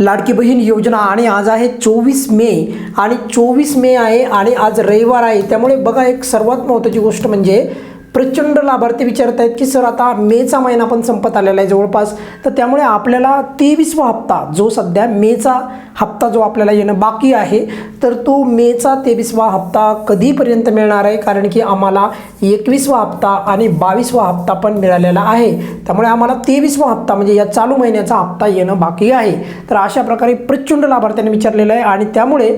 लाडकी बहीण योजना आणि आज आहे 24 मे आणि 24 मे आहे आणि आज रविवार आहे। त्यामुळे बघा एक सर्वात महत्त्वाची गोष्ट म्हणजे प्रचंड लाभार्थी विचारत आहेत की सर आता मेचा महिना पण संपत आलेला आहे जवळपास, तर त्यामुळे आपल्याला 23वा हप्ता जो सध्या मेचा हप्ता जो आपल्याला येणं बाकी आहे तर तो मेचा 23वा हप्ता कधीपर्यंत मिळणार आहे, कारण की आम्हाला 21वा हप्ता आणि 22वा हप्ता पण मिळालेला आहे। त्यामुळे आम्हाला 23वा हप्ता म्हणजे या चालू महिन्याचा हप्ता येणं बाकी आहे। तर अशा प्रकारे प्रचंड लाभार्थ्यांनी विचारलेलं आहे आणि त्यामुळे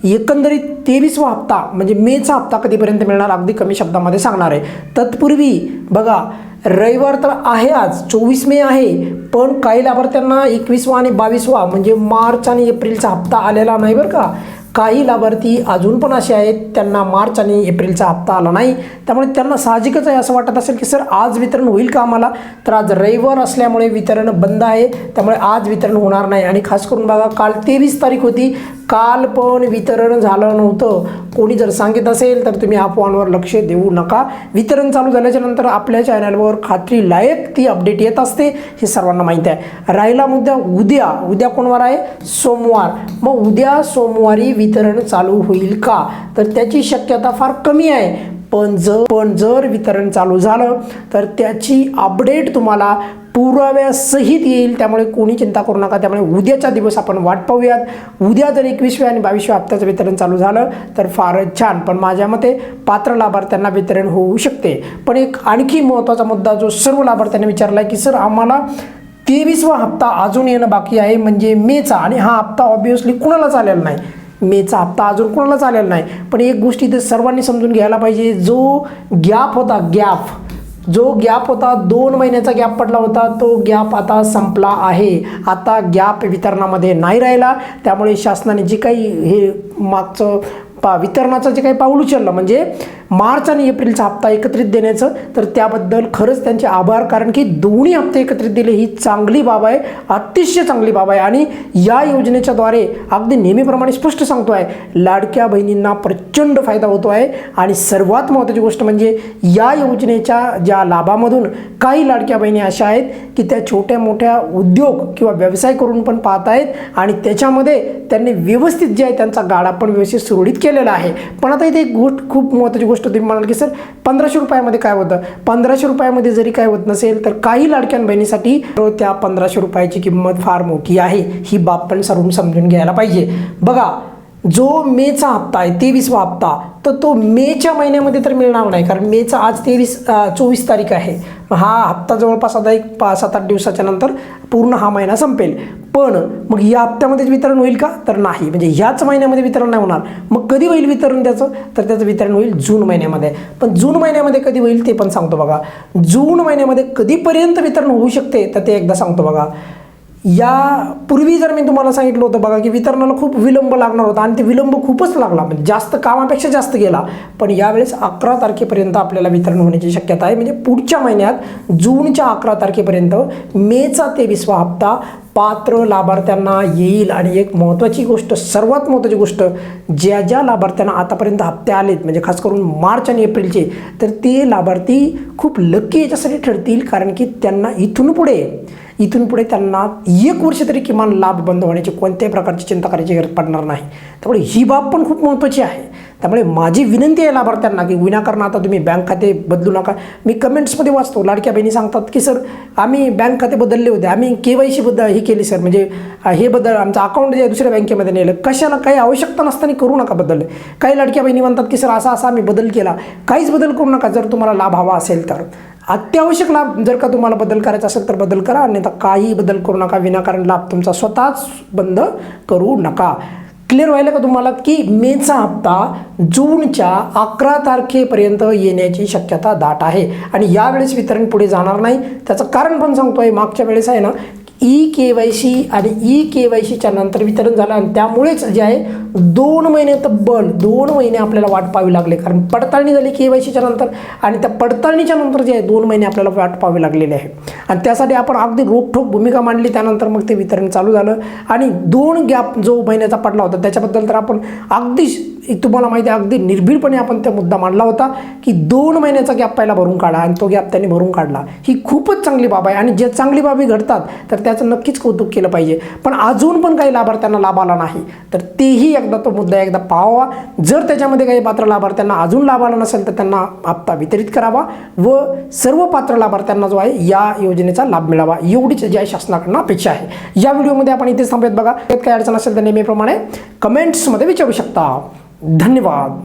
एकंदरीत 23वा हप्ता म्हणजे मेचा हप्ता कधीपर्यंत मिळणार अगदी कमी शब्दामध्ये सांगणार आहे। तत्पूर्वी बघा रविवार तर आहे, आज 24 मे आहे, पण काही लाभार्थ्यांना 21वा आणि 22वा म्हणजे मार्च आणि एप्रिलचा हप्ता आलेला नाही बरं का। काही लाभार्थी अजून पण असे आहेत त्यांना मार्च आणि एप्रिलचा हप्ता आला नाही, त्यामुळे त्यांना साहजिकच आहे असं वाटत असेल की सर आज वितरण होईल का आम्हाला, तर आज रविवार असल्यामुळे वितरण बंद आहे, त्यामुळे आज वितरण होणार नाही। आणि खास करून बघा काल 23 तारीख होती, काल पण वितरण झालं नव्हतं। कोणी जर सांगित असेल तर तुम्ही अफवांवर लक्ष देऊ नका। वितरण चालू झाल्याच्या नंतर आपल्या चॅनलवर खात्रीलायक ती अपडेट येत असते, हे सर्वांना माहिती आहे। राहिला मुद्दा उद्या कोणवार आहे, सोमवार, मग उद्या सोमवारी वितरण चालू होईल का, तर त्याची शक्यता फार कमी आहे। पण जर वितरण चालू झालं तर त्याची अपडेट तुम्हाला पुराव्यासहित येईल, त्यामुळे कोणी चिंता करू नका। त्यामुळे उद्याचा दिवस आपण वाट पाहूयात। उद्या जर 21व्या आणि 22व्या हप्त्याचं वितरण चालू झालं तर फारच छान, पण माझ्या मते पात्र लाभार्थ्यांना वितरण होऊ शकते। पण एक आणखी महत्त्वाचा मुद्दा जो सर्व लाभार्थ्यांनी विचारला आहे की सर आम्हाला 23वा हप्ता अजून येणं बाकी आहे म्हणजे मेचा, आणि हा हप्ता ऑब्व्हियसली कुणालाच आलेला नाही, मेचा हप्ता अजून कोणालाच आलेला नाही। पण एक गोष्ट इथे सर्वांनी समजून घ्यायला पाहिजे, जो गॅप होता 2 महिन्याचा गॅप पडला होता, तो गॅप आता संपला आहे। आता गॅप वितरणामध्ये नाही राहिला, त्यामुळे शासनाने जे काही हे मागचं वितरणाचं जे काही पाऊल उचललं म्हणजे मार्च आणि एप्रिलचा हप्ता एकत्रित देण्याचं, तर त्याबद्दल खरंच त्यांचे आभार, कारण की दोन्ही हप्ते एकत्रित दिले ही चांगली बाब आहे, अतिशय चांगली बाब आहे। आणि या योजनेच्या द्वारे अगदी नेहमीप्रमाणे स्पष्ट सांगतो आहे, लाडक्या बहिणींना प्रचंड फायदा होतो आहे। आणि सर्वात महत्त्वाची गोष्ट म्हणजे या योजनेच्या ज्या लाभामधून काही लाडक्या बहिणी अशा आहेत की त्या छोट्या मोठ्या उद्योग किंवा व्यवसाय करून पण पाहत आहेत आणि त्याच्यामध्ये त्यांनी व्यवस्थित जे आहे त्यांचा गाडा पण व्यवस्थित सुरळीत केलेला आहे। पण आता इथे एक खूप महत्त्वाची गोष्ट तुम्ही म्हणाल की सर 1500 रुपयामध्ये काय होतं, 1500 रुपयामध्ये जरी काय होत नसेल तर काही लाडक्या बहिणीसाठी त्या 1500 रुपयाची किंमत फार मोठी आहे, ही बाब पण सर्व समजून घ्यायला पाहिजे। बघा जो मेचा हप्ता आहे 23वा हप्ता, तर तो मेच्या महिन्यामध्ये तर मिळणार नाही, कारण मेचा आज 24 तारीख आहे। हा हप्ता जवळपास आता एक 7-8 दिवसाच्या नंतर पूर्ण हा महिना संपेल। पण मग या हप्त्यामध्येच वितरण होईल का, तर नाही, म्हणजे ह्याच महिन्यामध्ये वितरण नाही होणार। मग कधी होईल वितरण त्याचं, तर त्याचं वितरण होईल जून महिन्यामध्ये। पण जून महिन्यामध्ये कधी होईल ते पण सांगतो बघा। जून महिन्यामध्ये कधीपर्यंत वितरण होऊ शकते तर ते एकदा सांगतो बघा। यापूर्वी जर मी तुम्हाला सांगितलं होतं बघा की वितरणाला खूप विलंब लागणार होता, आणि ते विलंब खूपच लागला, म्हणजे जास्त कामापेक्षा जास्त गेला। पण यावेळेस 11 तारखेपर्यंत आपल्याला वितरण होण्याची शक्यता आहे, म्हणजे पुढच्या महिन्यात जूनच्या 11 तारखेपर्यंत मेचा 23वा हप्ता पात्र लाभार्थ्यांना येईल। आणि एक महत्त्वाची गोष्ट, सर्वात महत्त्वाची गोष्ट, ज्या लाभार्थ्यांना आतापर्यंत हप्ते आलेत म्हणजे खास करून मार्च आणि एप्रिलचे, तर ते लाभार्थी खूप लकी याच्यासाठी ठरतील, कारण की त्यांना इथून पुढे त्यांना 1 वर्ष तरी किमान लाभ बंद होण्याची कोणत्याही प्रकारची चिंता करायची गरज पडणार नाही। त्यामुळे ही बाब पण खूप महत्त्वाची आहे। त्यामुळे माझी विनंती आहे लाभार्थ्यांना की विनाकारण आता तुम्ही बँक खाते बदलू नका। मी कमेंट्समध्ये वाचतो लाडक्या बहिणी सांगतात की सर आम्ही बँक खाते बदलले होते, आम्ही KYC ही केली सर, म्हणजे हे बदल आमचं अकाउंट जे दुसऱ्या बँकेमध्ये नेलं, कशाला, काही आवश्यकता नसताना करू नका बदल। काही लाडक्या बहिणी म्हणतात की सर असा आम्ही बदल केला, काहीच बदल करू नका। जर तुम्हाला लाभ हवा असेल तर अत्यावश्यक लाभ जर का तुम्हाला बदल करायचा असेल तर बदल करा, अन्यथा काही बदल करू नका। विनाकारण लाभ तुमचा स्वतःच बंद करू नका। क्लिअर व्हायला का तुम्हाला की मेचा हप्ता जूनच्या 11 तारखेपर्यंत येण्याची शक्यता दाट आहे, आणि यावेळेस वितरण पुढे जाणार नाही। त्याचं कारण पण सांगतोय, मागच्या वेळेस आहे ना KYC आणि KYCच्या नंतर वितरण झालं, आणि त्यामुळेच जे आहे 2 महिने, तब्बल 2 महिने आपल्याला वाट पाहावी लागली, कारण पडताळणी झाली KYCच्या नंतर, आणि त्या पडताळणीच्या नंतर जे आहे 2 महिने आपल्याला वाट पाहावी लागलेली आहे। आणि त्यासाठी आपण अगदी रोखठोक भूमिका मांडली, त्यानंतर मग ते वितरण चालू झालं। आणि 2 गॅप जो महिन्याचा पडला होता त्याच्याबद्दल तर आपण अगदी तुम्हाला माहिती आहे अगदी निर्भीडपणे आपण त्या मुद्दा मांडला होता की 2 महिन्याचा गॅप पहिला भरून काढा, आणि तो गॅप त्यांनी भरून काढला। ही खूपच चांगली बाब आहे, आणि जे चांगली बाबी घडतात तर त्याचा याचं नक्कीच कौतुक केलं पाहिजे. पण अजून पण काही लाभार्थ्यांना लाभ आला नाही तर तेही एकदा तो मुद्दा एकदा पाहावा. जर त्याच्यामध्ये काही पात्र लाभार्थ्यांना अजून लाभ आला नसेल तर त्यांना हप्ता वितरित करावा व सर्व पात्र लाभार्थ्यांना जो आहे या योजनेचा लाभ मिळावा, एवढीच जी आहे शासनाकडून अपेक्षा आहे. या व्हिडिओमध्ये आपण इथेच थांबूयात. बघा काही अडचण असेल तर नेहमीप्रमाणे कमेंट्समध्ये विचारू शकता. धन्यवाद.